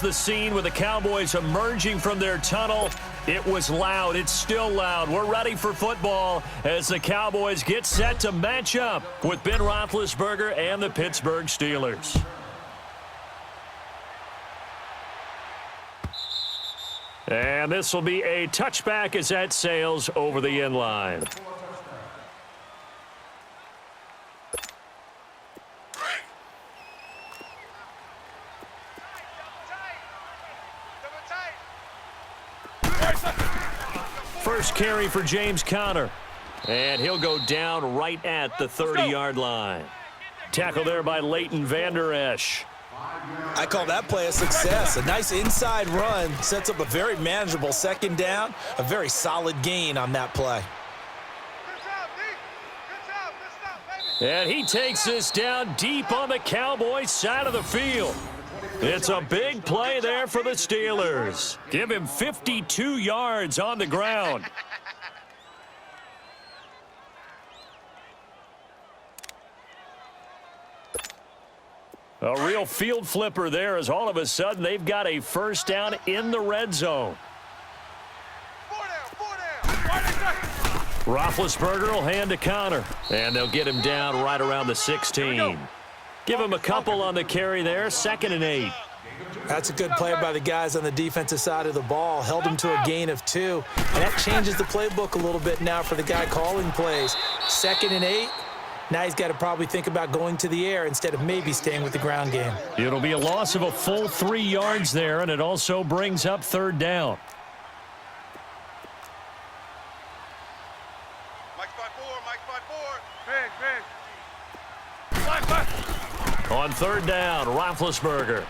The scene with the Cowboys emerging from their tunnel. It was loud. It's still loud. We're ready for football as the Cowboys get set to match up with Ben Roethlisberger and the Pittsburgh Steelers. And this will be a touchback as that sails over the end line. First carry for James Conner. And he'll go down right at the 30-yard line. Tackle there by Leighton Vander Esch. I call that play a success. A nice inside run sets up a very manageable second down. A very solid gain on that play. And he takes this down deep on the Cowboys side of the field. It's a big play there for the Steelers. Give him 52 yards on the ground. A real field flipper there as all of a sudden they've got a first down in the red zone. Roethlisberger will hand to Conner, and they'll get him down right around the 16. Give him a couple on the carry there, 2nd and 8. That's a good play by the guys on the defensive side of the ball. Held him to a gain of 2. And that changes the playbook a little bit now for the guy calling plays. 2nd and 8. Now he's got to probably think about going to the air instead of maybe staying with the ground game. It'll be a loss of a full 3 yards there, and it also brings up 3rd down. On 3rd down, Roethlisberger.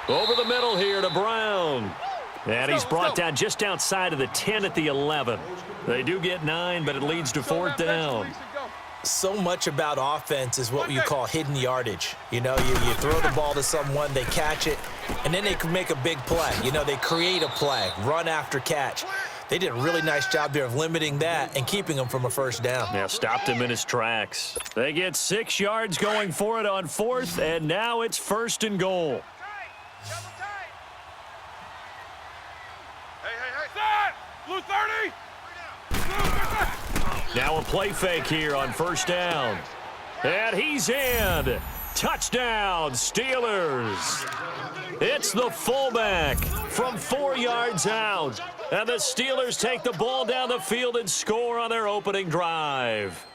Over the middle here to Brown. And he's brought down just outside of the 10 at the 11. They do get 9, but it leads to 4th down. So much about offense is what you call hidden yardage. You know, you throw the ball to someone, they catch it, and then they can make a big play. You know, they create a play, run after catch. They did a really nice job there of limiting that and keeping him from a first down. Yeah, stopped him in his tracks. They get 6 yards going for it on 4th, and now it's 1st and goal. Blue 30. Now a play fake here on 1st down. And he's in. Touchdown, Steelers. It's the fullback from 4 yards out. And the Steelers take the ball down the field and score on their opening drive.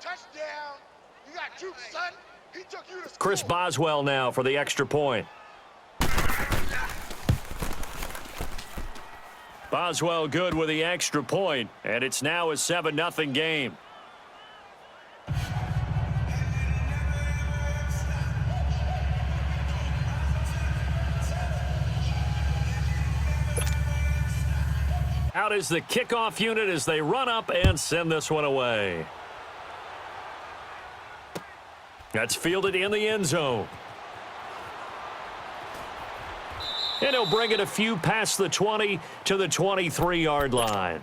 Touchdown. You got juice, son. He took you to school. Chris Boswell now for the extra point. Boswell good with the extra point, and it's now a 7-0 game. Out is the kickoff unit as they run up and send this one away. That's fielded in the end zone. And he'll bring it a few past the 20 to the 23-yard line.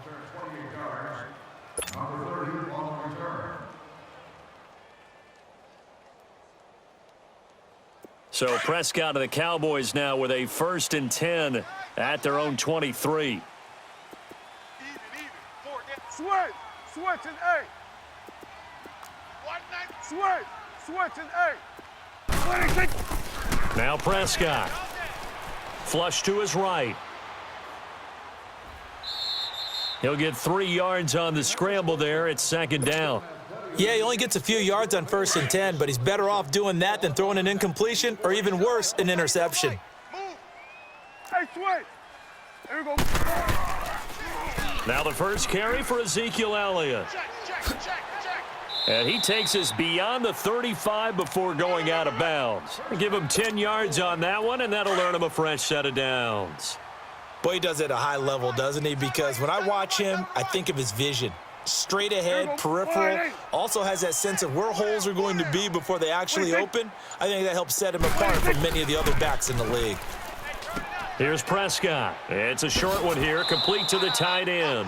So Prescott and the Cowboys now with a 1st and 10 at their own 23. Switch and A. Switch and A. 26. Now Prescott. Flush to his right. He'll get 3 yards on the scramble there. It's 2nd down. Yeah, he only gets a few yards on 1st and 10, but he's better off doing that than throwing an incompletion or even worse, an interception. Hey, switch. Here we go. Now the first carry for Ezekiel Elliott. Check. And he takes us beyond the 35 before going out of bounds. Give him 10 yards on that one, and that'll earn him a fresh set of downs. Boy, he does it at a high level, doesn't he? Because when I watch him, I think of his vision. Straight ahead, peripheral, also has that sense of where holes are going to be before they actually open. I think that helps set him apart from many of the other backs in the league. Here's Prescott. It's a short one here, complete to the tight end.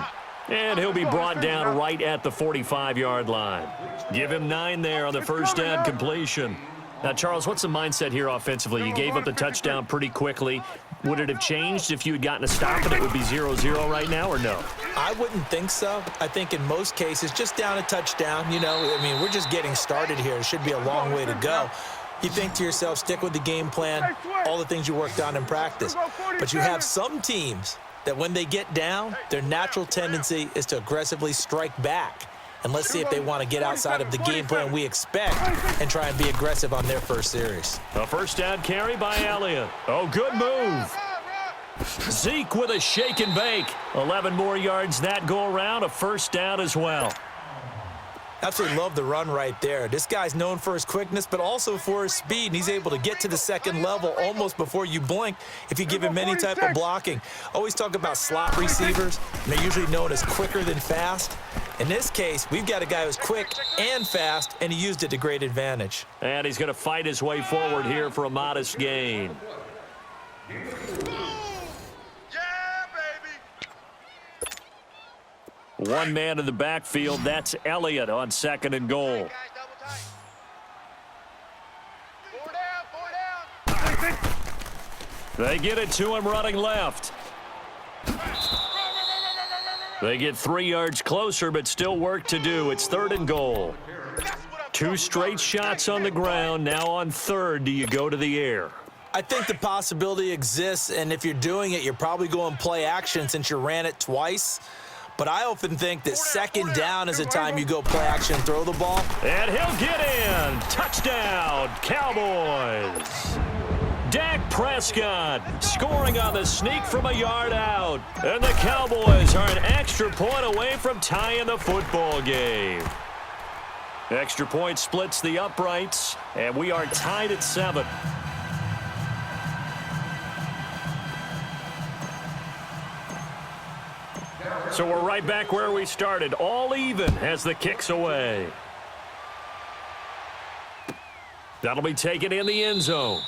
And he'll be brought down right at the 45-yard line. Give him 9 there on the first down completion. Now, Charles, what's the mindset here offensively? You gave up the touchdown pretty quickly. Would it have changed if you had gotten a stop and it would be 0-0 right now, or no? I wouldn't think so. I think in most cases, just down a touchdown, you know, I mean, we're just getting started here. It should be a long way to go. You think to yourself, stick with the game plan, all the things you worked on in practice. But you have some teams that when they get down, their natural tendency is to aggressively strike back. And let's see if they want to get outside of the game plan we expect and try and be aggressive on their first series. A first down carry by Elliott. Oh, good move. Zeke with a shake and bake. 11 more yards that go around, a first down as well. Absolutely love the run right there. This guy's known for his quickness, but also for his speed. And he's able to get to the second level almost before you blink if you give him any type of blocking. Always talk about slot receivers, and they're usually known as quicker than fast. In this case, we've got a guy who's quick and fast, and he used it to great advantage. And he's going to fight his way forward here for a modest gain. One man in the backfield. That's Elliott on second and goal. They get it to him running left. They get 3 yards closer, but still work to do. It's third and goal. 2 straight shots on the ground. Now on third, do you go to the air? I think the possibility exists, and if you're doing it, you're probably going play action since you ran it twice. But I often think that second down is the time you go play action and throw the ball. And he'll get in. Touchdown, Cowboys. Dak Prescott scoring on the sneak from a yard out. And the Cowboys are an extra point away from tying the football game. Extra point splits the uprights, and we are tied at 7. So we're right back where we started, all even as the kick's away. That'll be taken in the end zone.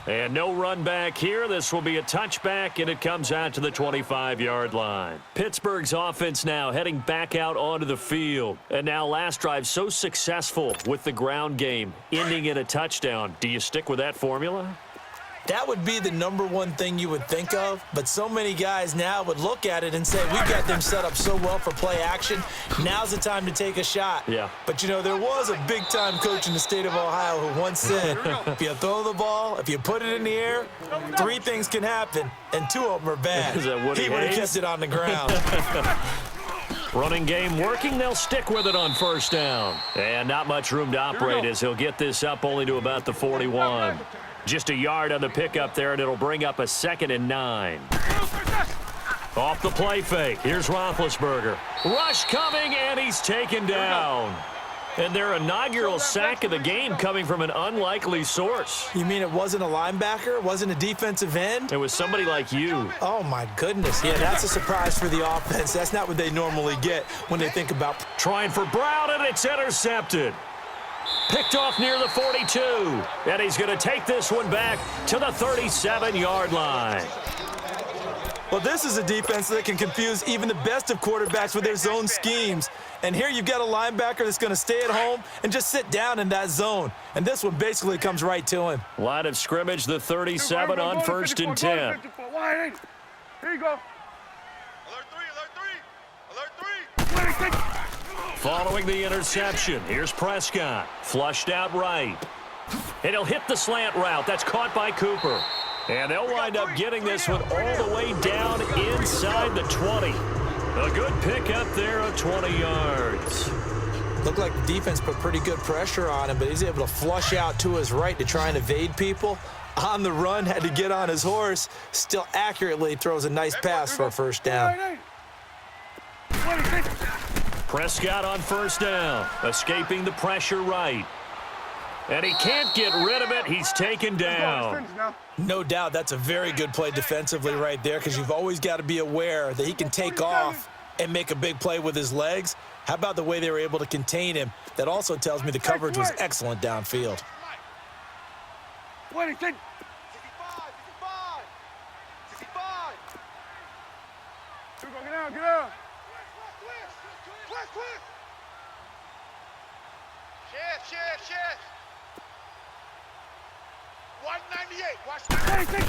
And no run back here. This will be a touchback, and it comes out to the 25-yard line. Pittsburgh's offense now heading back out onto the field. And now last drive so successful with the ground game, ending in a touchdown. Do you stick with that formula? That would be the number one thing you would think of, but so many guys now would look at it and say, we got them set up so well for play action. Now's the time to take a shot. Yeah. But, you know, there was a big-time coach in the state of Ohio who once said, if you throw the ball, if you put it in the air, 3 things can happen, and 2 of them are bad. Is that Woody He would have Hayes? kept it on the ground. Running game working. They'll stick with it on first down. And not much room to operate as he'll get this up only to about the 41. Just a yard on the pickup there, and it'll bring up a 2nd and 9. Off the play fake. Here's Roethlisberger. Rush coming, and he's taken down. And their inaugural sack of the game coming from an unlikely source. You mean it wasn't a linebacker? It wasn't a defensive end? It was somebody like you. Oh, my goodness. Yeah, that's a surprise for the offense. That's not what they normally get when they think about. Trying for Brown, and it's intercepted. Picked off near the 42. And he's going to take this one back to the 37-yard line. Well, this is a defense that can confuse even the best of quarterbacks with their zone schemes. And here you've got a linebacker that's going to stay at home and just sit down in that zone. And this one basically comes right to him. Line of scrimmage, the 37 on 1st and 10. Here you go. Alert 3, alert 3, alert 3. Following the interception, here's Prescott. Flushed out right. And he'll hit the slant route. That's caught by Cooper. And they'll wind up getting this one all the way down inside the 20. A good pickup there of 20 yards. Looked like the defense put pretty good pressure on him, but he's able to flush out to his right to try and evade people. On the run, had to get on his horse. Still accurately throws a nice pass for a first down. Prescott on first down, escaping the pressure right. And he can't get rid of it. He's taken down. No doubt that's a very good play defensively right there, because you've always got to be aware that he can take off and make a big play with his legs. How about the way they were able to contain him? That also tells me the coverage was excellent downfield. 55. Get out, get out. Shift. Watch 98. Watch 98.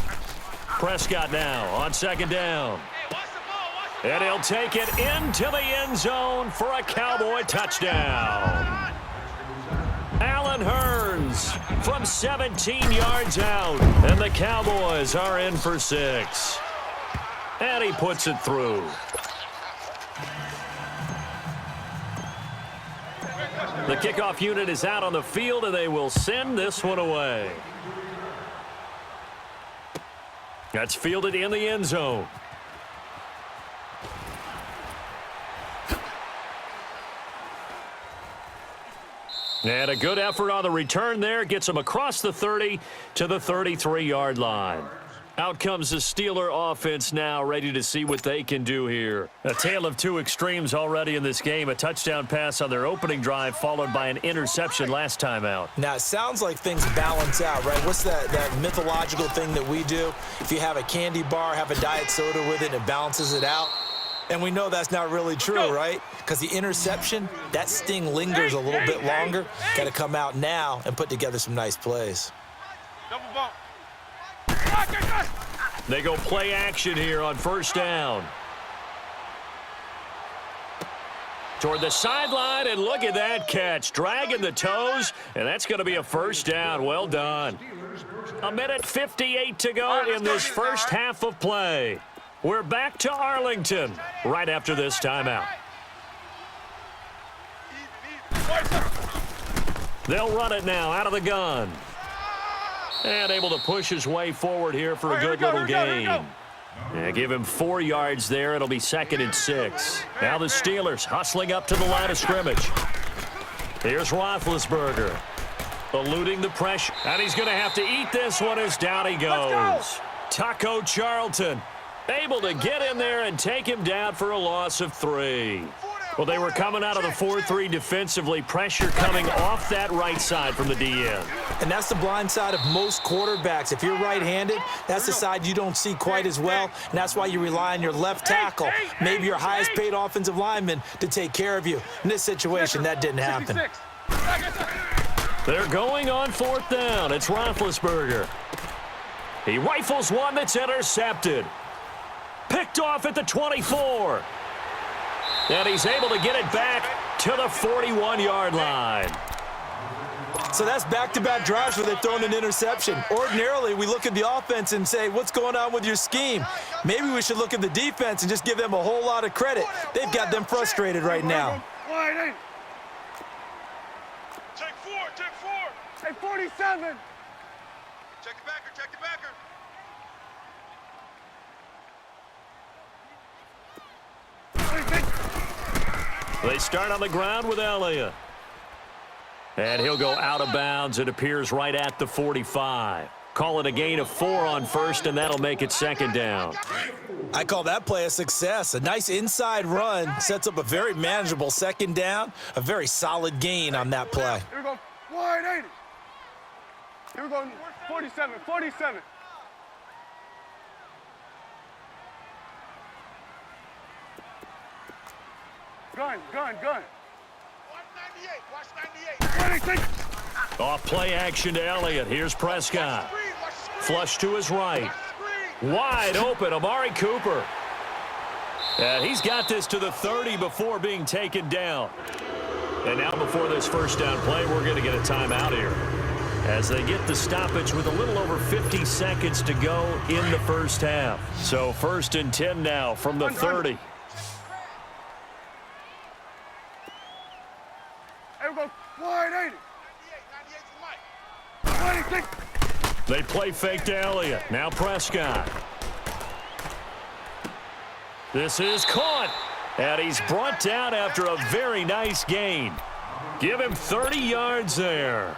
Prescott now on second down. And he'll take it into the end zone for a Cowboy touchdown. Allen Hurns from 17 yards out. And the Cowboys are in for 6. And he puts it through. The kickoff unit is out on the field, and they will send this one away. That's fielded in the end zone. And a good effort on the return there. Gets him across the 30 to the 33-yard line. Out comes the Steeler offense now, ready to see what they can do here. A tale of two extremes already in this game. A touchdown pass on their opening drive, followed by an interception last time out. Now, it sounds like things balance out, right? What's that mythological thing that we do? If you have a candy bar, have a diet soda with it, it balances it out. And we know that's not really true, right? Because the interception, that sting lingers a little bit longer. Got to come out now and put together some nice plays. Double bump. They go play action here on first down. Toward the sideline, and look at that catch. Dragging the toes, and that's going to be a first down. Well done. 1:58 to go in this first half of play. We're back to Arlington right after this timeout. They'll run it now out of the gun. And able to push his way forward here for a good little gain. And give him 4 yards there. It'll be 2nd and 6. Now the Steelers hustling up to the line of scrimmage. Here's Roethlisberger. Eluding the pressure. And he's going to have to eat this one as down he goes. Taco Charlton able to get in there and take him down for a loss of 3. Well, they were coming out of the 4-3 defensively. Pressure coming off that right side from the DN. And that's the blind side of most quarterbacks. If you're right-handed, that's the side you don't see quite as well, and that's why you rely on your left tackle, maybe your highest-paid offensive lineman, to take care of you. In this situation, that didn't happen. They're going on 4th down. It's Roethlisberger. He rifles one that's intercepted. Picked off at the 24. And he's able to get it back to the 41-yard line. So that's back-to-back drives where they've thrown an interception. Ordinarily, we look at the offense and say, what's going on with your scheme? Maybe we should look at the defense and just give them a whole lot of credit. They've got them frustrated right now. Check 4. Hey, 47. Check the backer. They start on the ground with Elliott. And he'll go out of bounds. It appears right at the 45. Call it a gain of 4 on first, and that'll make it 2nd down. I call that play a success. A nice inside run sets up a very manageable 2nd down. A very solid gain on that play. Here we go. 180. Here we go. 47. Gun. Watch 98. Off play action to Elliott. Here's Prescott. Flush to his right. Wide open, Amari Cooper. And he's got this to the 30 before being taken down. And now before this first down play, we're going to get a timeout here, as they get the stoppage with a little over 50 seconds to go in the first half. So 1st and 10 now from the 30. Here we go. 180. 98 to Mike. 26. They play fake to Elliott. Now Prescott. This is caught. And he's brought down after a very nice gain. Give him 30 yards there.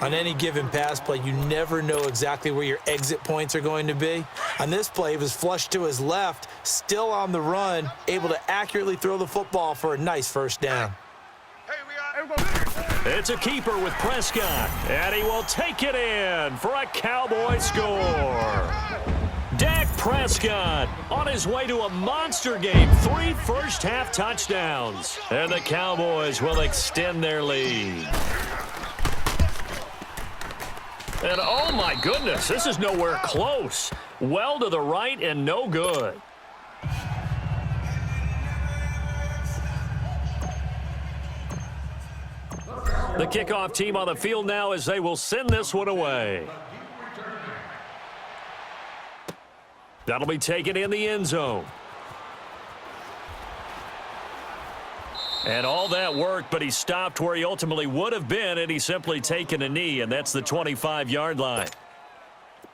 On any given pass play, you never know exactly where your exit points are going to be. On this play, he was flushed to his left, still on the run, able to accurately throw the football for a nice first down. It's a keeper with Prescott, and he will take it in for a Cowboy score. Dak Prescott on his way to a monster game. 3 first-half touchdowns, and the Cowboys will extend their lead. And oh my goodness, this is nowhere close. Well to the right and no good. The kickoff team on the field now as they will send this one away. That'll be taken in the end zone. And all that worked, but he stopped where he ultimately would have been, and he's simply taken a knee, and that's the 25-yard line.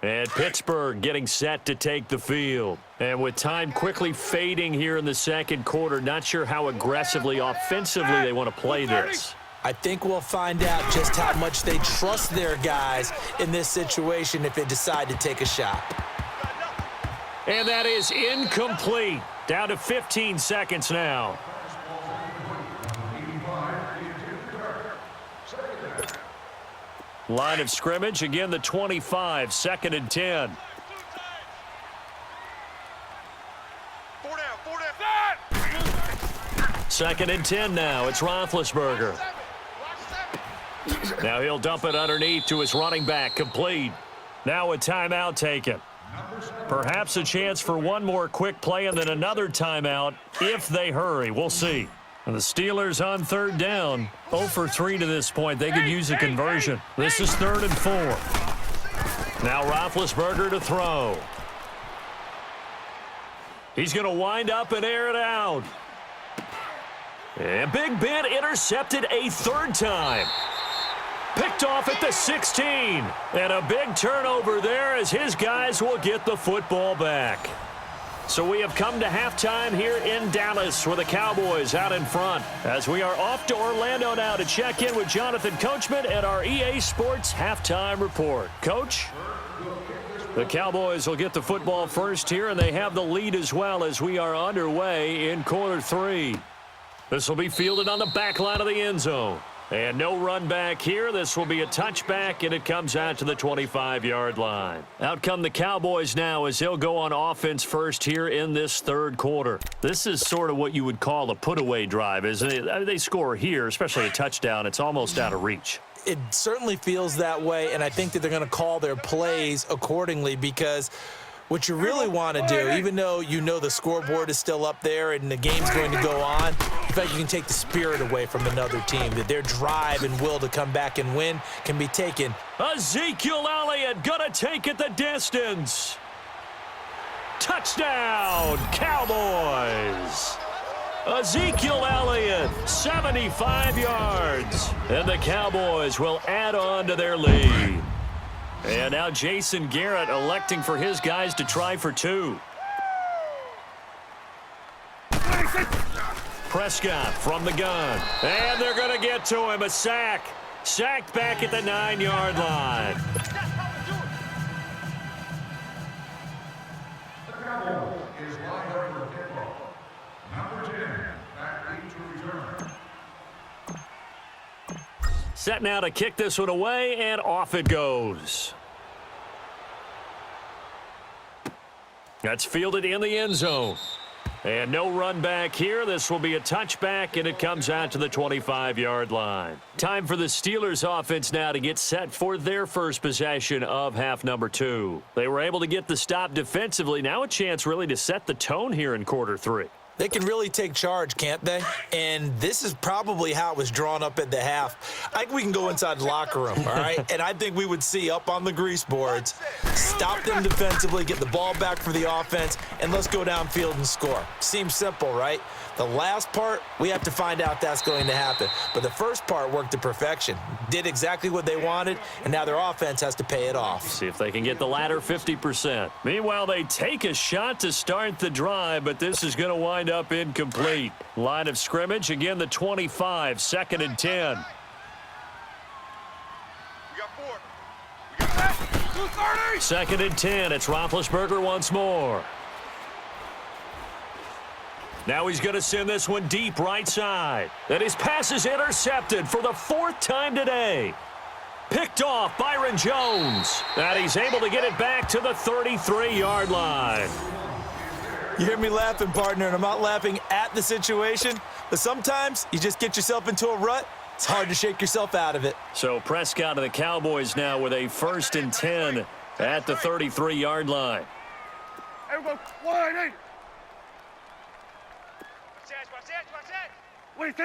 And Pittsburgh getting set to take the field. And with time quickly fading here in the second quarter, not sure how aggressively, offensively they want to play this. I think we'll find out just how much they trust their guys in this situation if they decide to take a shot. And that is incomplete. Down to 15 seconds now. Line of scrimmage, again the 25, 2nd and 10. 2nd and 10 now, it's Roethlisberger. Now he'll dump it underneath to his running back, complete. Now a timeout taken. Perhaps a chance for one more quick play and then another timeout if they hurry. We'll see. And the Steelers on 3rd down, 0 for 3 to this point. They could use a conversion. This is 3rd and 4. Now Roethlisberger to throw. He's going to wind up and air it out. And Big Ben intercepted a 3rd time. Picked off at the 16. And a big turnover there as his guys will get the football back. So we have come to halftime here in Dallas with the Cowboys out in front as we are off to Orlando now to check in with Jonathan Coachman at our EA Sports Halftime Report. Coach? The Cowboys will get the football first here, and they have the lead as well as we are underway in quarter 3. This will be fielded on the back line of the end zone. And no run back here. This will be a touchback, and it comes out to the 25-yard line. Out come the Cowboys now as they'll go on offense first here in this 3rd quarter. This is sort of what you would call a put-away drive, isn't it? I mean, they score here, especially a touchdown. It's almost out of reach. It certainly feels that way, and I think that they're going to call their plays accordingly because what you really want to do, even though you know the scoreboard is still up there and the game's going to go on, in fact, you can take the spirit away from another team, that their drive and will to come back and win can be taken. Ezekiel Elliott gonna take it the distance. Touchdown, Cowboys. Ezekiel Elliott, 75 yards. And the Cowboys will add on to their lead. And now Jason Garrett electing for his guys to try for 2. Prescott from the gun. And they're going to get to him. A sack. Sacked back at the 9-yard line. The Cowboys is lined up for kickoff. Number 10, back to return. Set now to kick this one away, and off it goes. That's fielded in the end zone. And no run back here. This will be a touchback, and it comes out to the 25-yard line. Time for the Steelers offense now to get set for their first possession of half number 2. They were able to get the stop defensively. Now a chance really to set the tone here in quarter 3. They can really take charge, can't they? And this is probably how it was drawn up at the half. I think we can go inside the locker room, all right? And I think we would see up on the grease boards, stop them defensively, get the ball back for the offense, and let's go downfield and score. Seems simple, right? The last part, we have to find out that's going to happen. But the first part worked to perfection. Did exactly what they wanted, and now their offense has to pay it off. See if they can get the latter 50%. Meanwhile, they take a shot to start the drive, but this is going to wind up incomplete. Line of scrimmage, again the 25, 2nd and 10. We got 4. We got 230. 2nd and 10, it's Roethlisberger once more. Now he's going to send this one deep right side. And his pass is intercepted for the 4th time today. Picked off Byron Jones. And he's able to get it back to the 33-yard line. You hear me laughing, partner, and I'm not laughing at the situation, but sometimes you just get yourself into a rut It's hard to shake yourself out of it. So Prescott and the Cowboys now with a 1st and 10 at the 33-yard line. Here we go. 180. Wait,